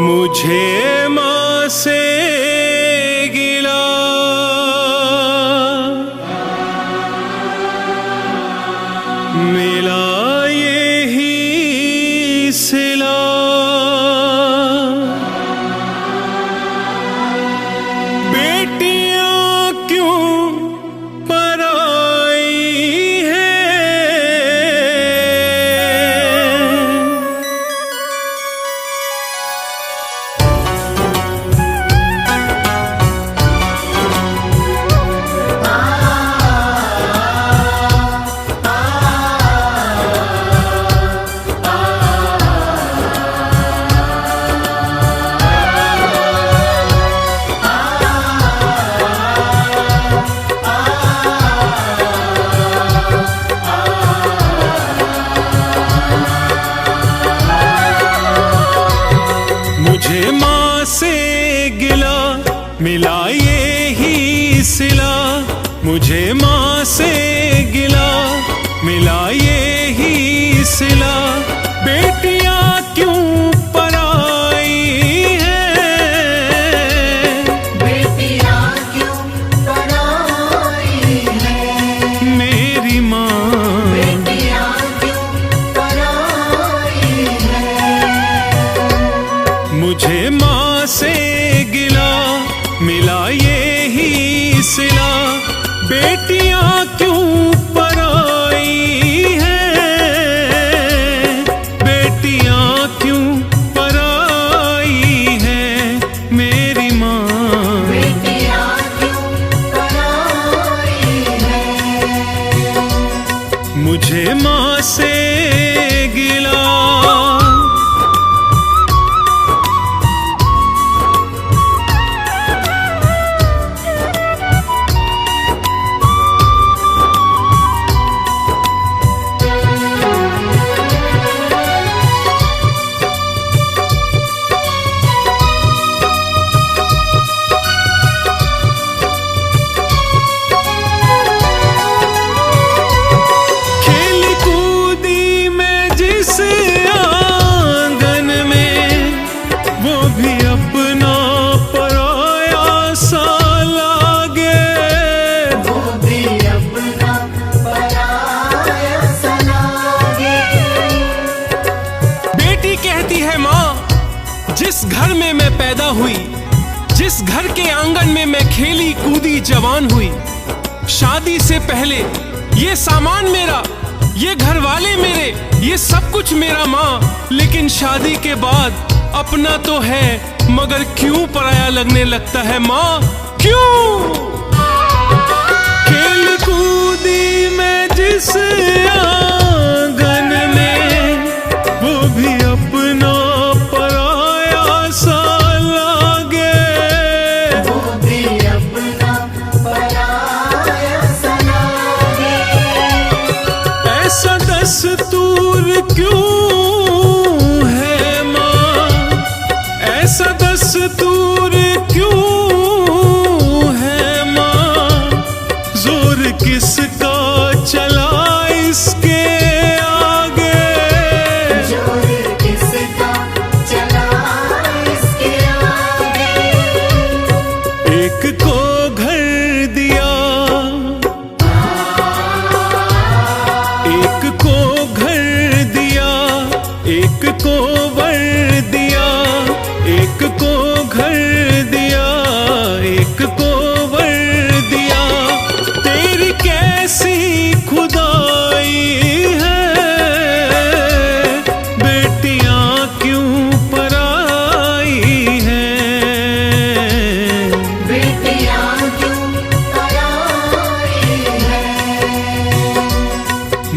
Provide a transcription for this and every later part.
मुझे माँ से गिला मिला यही सिला। बेटियां क्यों पराई हैं, मुझे माँ से गिला मिला ये ही सिला। मुझे माँ से गिला मिला ये ही सिला। बेटियां क्यों पराई हैं, बेटियां क्यों पराई हैं, मेरी माँ बेटियां क्यों पराई हैं। मुझे माँ से गिला मिला ये ही सिला। बेटियां क्यों पराई हैं, बेटियां क्यों पराई हैं, मेरी माँ बेटियां क्यों पराई हैं। मुझे माँ से गिला। खेली कूदी मैं जिस आंगन में, वो भी अपना पराया सा लागे। वो भी अपना पराया सा लागे। बेटी कहती है माँ, जिस घर में मैं पैदा हुई, जिस घर के आंगन में मैं खेली कूदी जवान हुई, शादी से पहले ये सामान मेरा, ये घर वाले मेरे, ये सब कुछ मेरा माँ। लेकिन शादी के बाद अपना तो है, मगर क्यों पराया लगने लगता है माँ, क्यों? खेल कूदी मैं जिस आंगन में, वो भी अपना पराया सा लागे। वो भी अपना पराया सा लागे। ऐसा दस्तूर क्यों है माँ, ऐसा दस्तूर क्यों है माँ, जोर किसका चला इसके आगे। जोर किसका चला इसके आगे। एक को घर दिया, एक को घर दिया, एक को वर दिया, एक को घर दिया, एक को वर दिया। तेरी कैसी खुदाई है, बेटियां क्यों पराई हैं, बेटियां क्यों पराई हैं।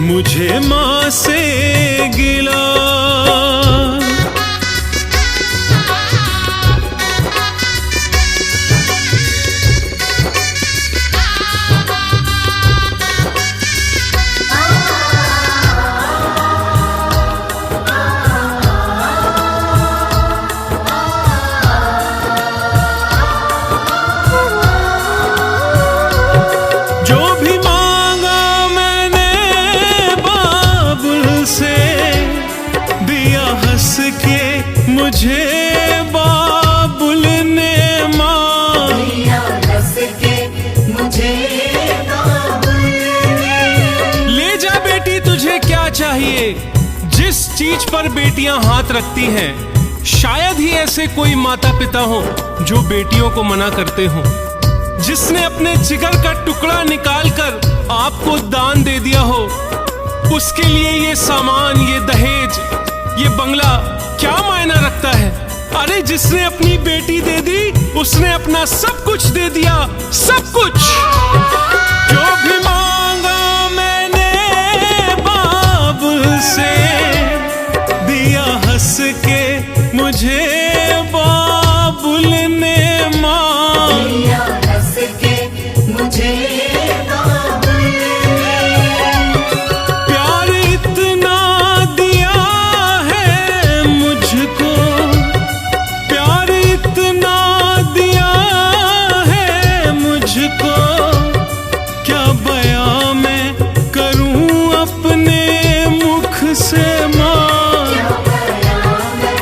मुझे माँ से गिला। जो भी मांगा मैंने बाबुल से, दिया हंस के मुझे चाहिए जिस चीज पर बेटियां हाथ रखती हैं, शायद ही ऐसे कोई माता पिता हो जो बेटियों को मना करते हो। जिसने अपने जिगर का टुकड़ा निकालकर आपको दान दे दिया हो, उसके लिए ये सामान, ये दहेज, ये बंगला क्या मायना रखता है? अरे जिसने अपनी बेटी दे दी, उसने अपना सब कुछ दे दिया, सब कुछ। जो भी मांगा मैंने बाबुल से, दिया हंस के मुझे बाबुल ने मां। दिया हंस के मुझे बाबुल ने, प्यार इतना दिया है मुझको, प्यार इतना दिया है मुझको, क्या बयां मैं करूं अपने मुख से मां। क्या बयां मैं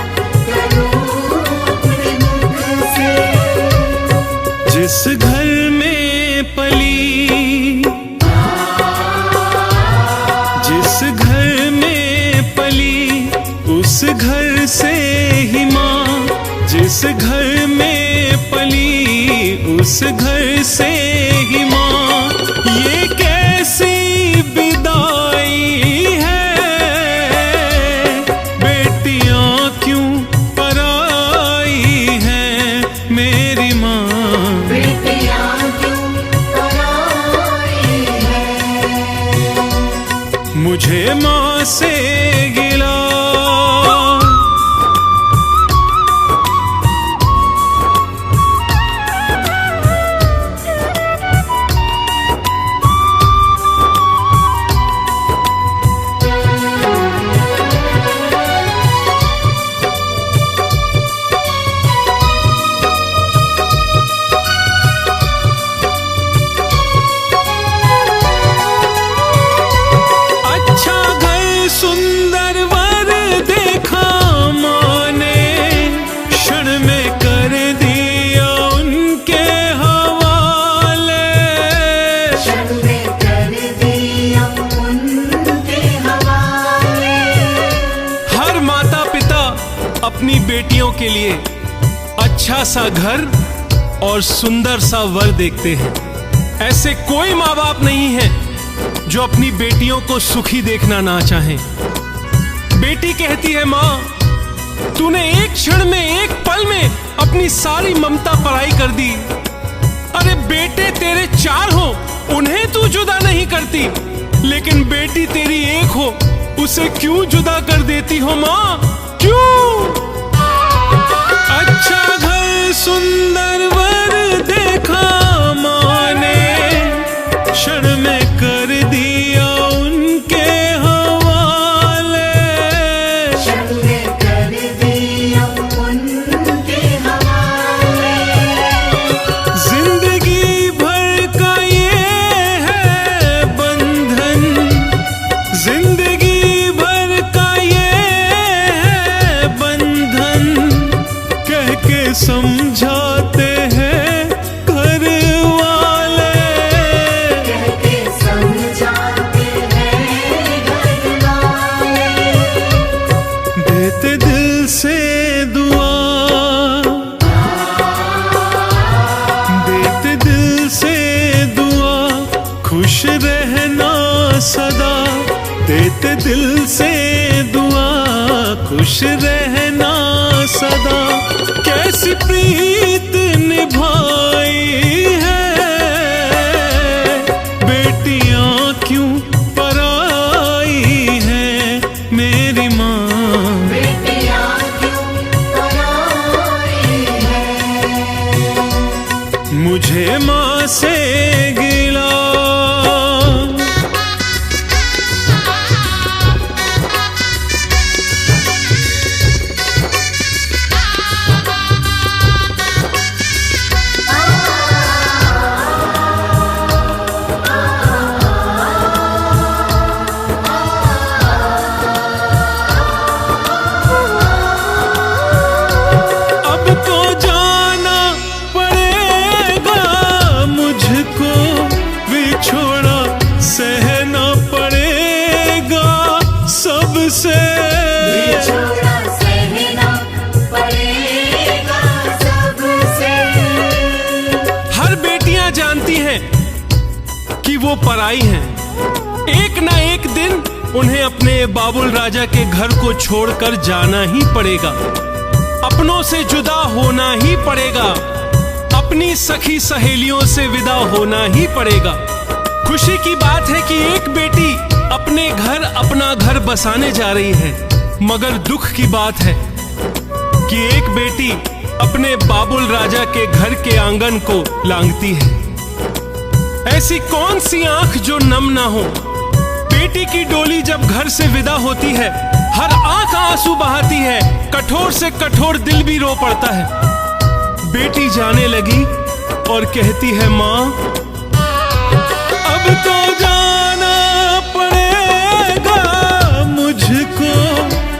करूं अपने मुख से। जिस घर में पली, जिस घर में पली, उस घर से ही मां। जिस घर में पली, उस घर से ही मां। ये कैसी विदाई है, बेटियां क्यों पराई हैं मेरी मां। बेटियां क्यों पराई हैं। मुझे मां से गिला, अच्छा घर सुंदर वर देखा मां ने, क्षण में कर दिया उनके हवाले। क्षण में कर दिया उनके हवाले। हर माता पिता अपनी बेटियों के लिए अच्छा सा घर और सुंदर सा वर देखते हैं। ऐसे कोई माँ बाप नहीं है जो अपनी बेटियों को सुखी देखना ना चाहें। बेटी कहती है, माँ तूने एक क्षण में, एक पल में अपनी सारी ममता पराई कर दी। अरे बेटे तेरे 4 हो, उन्हें तू जुदा नहीं करती, लेकिन बेटी तेरी एक हो, उसे क्यों जुदा कर देती हो माँ, क्यों? अच्छा घर सुंदर वर देखा माँ ने, क्षण में कर दिया उनके हवाले। क्षण में कर दिया उनके हवाले। जिंदगी भर का ये है बंधन, जिंदगी भर का ये है बंधन, कह के समझाते हैं घर वाले। कह के समझाते हैं घर वाले। देते दिल से दुआ, देते दिल से दुआ, खुश रहना सदा। देते दिल से दुआ, खुश रहना सदा। कैसी प्रीत निभाई है, बेटियां क्यों पराई हैं मेरी मां। बेटियां क्यों पराई हैं। मुझे मां से गिला, सबसे। बिछोड़ा सहना पड़ेगा सबसे। हर बेटियां जानती हैं कि वो पराई हैं। एक ना एक दिन उन्हें अपने बाबुल राजा के घर को छोड़कर जाना ही पड़ेगा, अपनों से जुदा होना ही पड़ेगा, अपनी सखी सहेलियों से विदा होना ही पड़ेगा। खुशी की बात है कि एक बेटी अपने घर अपना घर बसाने जा रही है, मगर दुख की बात है कि एक बेटी अपने बाबुल राजा के घर के आंगन को लांघती है। ऐसी कौन सी आंख जो नम ना हो। बेटी की डोली जब घर से विदा होती है, हर आंख आंसू बहाती है, कठोर से कठोर दिल भी रो पड़ता है। बेटी जाने लगी और कहती है, माँ अब तो जाना पड़ेगा मुझको,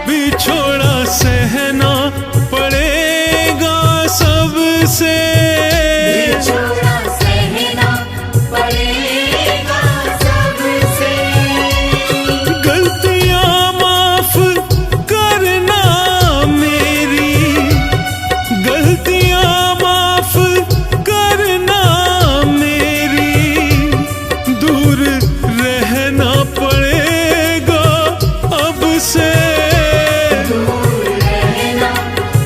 बिछोड़ा सहना पड़ेगा सबसे। बिछोड़ा सहना पड़ेगा सबसे। गलतियां माफ करना मेरी, गलतियां माफ करना मेरी, दूर रहना पड़ेगा अब से। दूर रहना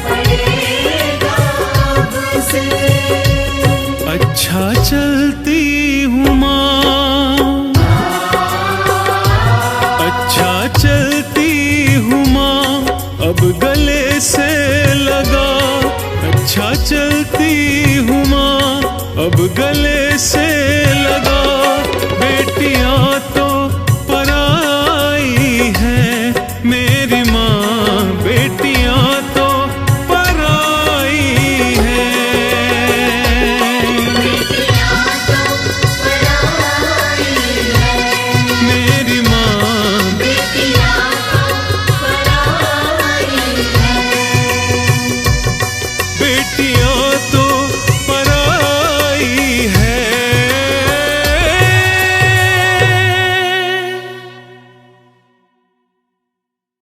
पड़ेगा अब से। अच्छा चलती हूँ माँ, अच्छा चलती हूँ माँ, अब गले से लगा। अच्छा चलती हूँ माँ, अब गले से